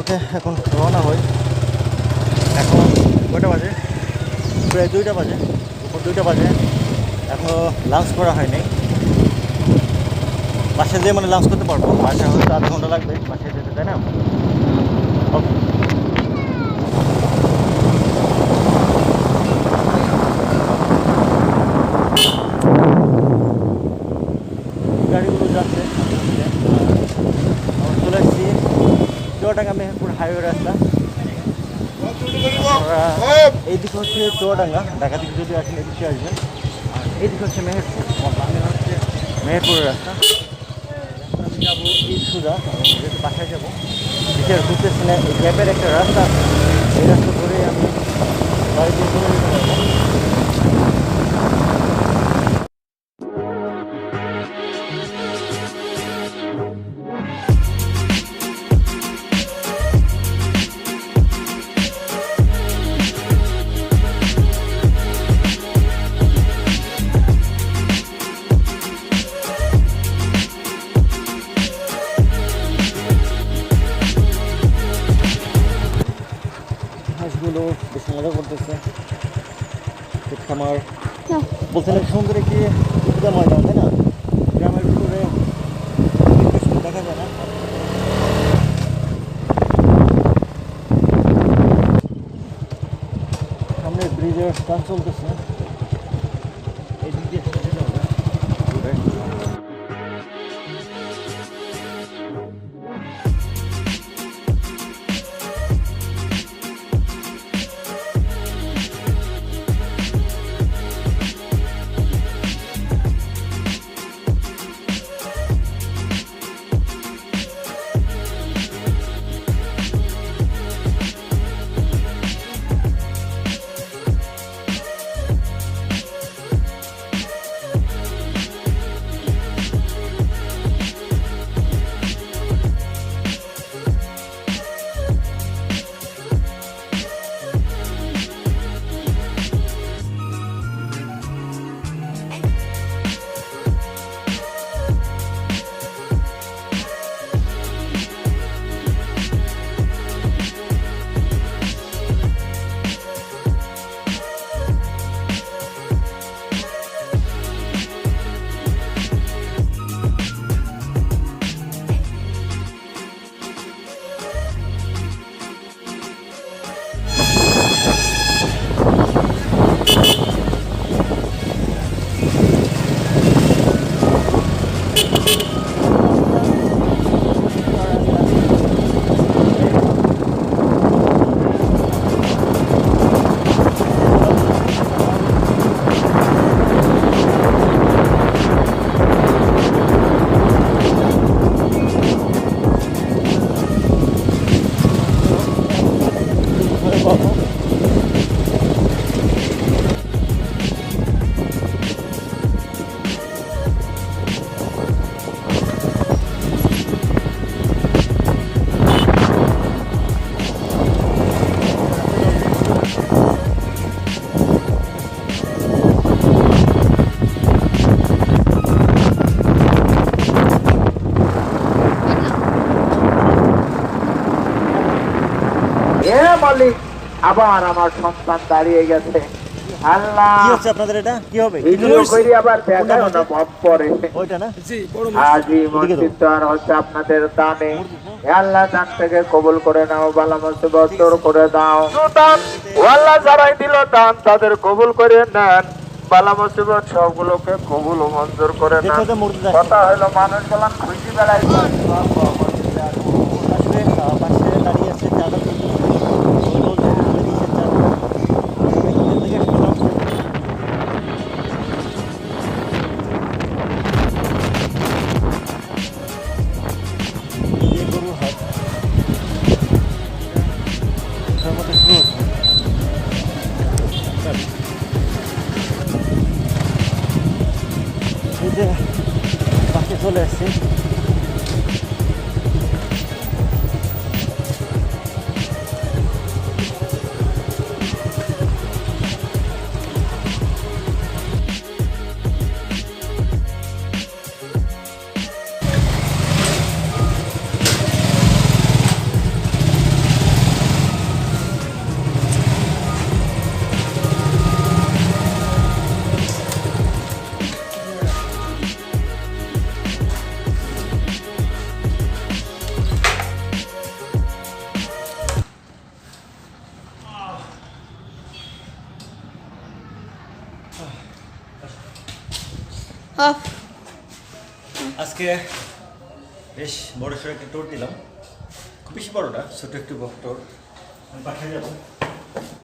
পথে এখন রওনা হই। এখন কয়টা বাজে? প্রায় 2টা বাজে, দুপুর 2টা বাজে। এখনও লাঞ্চ করা হয়নি। বাসায় যেয়ে মানে লাঞ্চ করতে পারবো। বাসায় হয়তো আধা ঘন্টা লাগবে বাসায় যেতে, তাই না? ওকে। গাড়িগুলো যাচ্ছে। আমরা চলে আসছি চুয়াডাঙ্গা মেহেরপুর হাইওয়ে রাস্তা। এইদিকে হচ্ছে চুয়াডাঙ্গা, ঢাকা থেকে যদি আসেন এদিকে আসবেন। আর এইদিকে হচ্ছে মেহেরপুর, বামে হচ্ছে মেহেরপুরের রাস্তা। আমি যাবো এই সুদা, যেহেতু বাসায় যাবো। বিশেষ ঘুরতেছি না, এই গ্যাপের একটা রাস্তা আছে, এই রাস্তা ধরে আমি বাড়ি দিয়ে চলে যেতে পারবো। হাঁসগুলো বেশ মজা করতেছে। খামার বলছিলাম সুন্দর একটি সুবিধা ময়দান, তাই না? গ্রামের ভিতরে দেখা যায় না। সামনে ব্রিজের কাজ চলতেছে, এদিক দিয়ে যেতে হবে। মালিক, আবার আমার সন্তান দাঁড়িয়ে গেছে। আল্লাহ, কি হচ্ছে আপনাদের? এটা কি হবে? ভিডিও করি আবার দেখাও না মত পড়ে। ওইটা না আজি মসজিদ আর হচ্ছে আপনাদের দানে। হে আল্লাহ, দান থেকে কবুল করে নাও, বালা মুসিবত দূর করে দাও। দান আল্লাহ যারাই দিল দান তাদের কবুল করে নেন, বালা মুসিবত সবগুলোকে কবুল ও মঞ্জুর করে নেন। কথা হলো মানুষ গেলাম খুশি বেলায় পাশে দাঁড়িয়ে আছে চাঁদা বাসে চলে আসছি। অফ। আজকে বেশ বড় সড়ো একটা টোর দিলাম, খুব বেশি বড় না, ছোট একটু টোর। আমি বাসায় যাবো।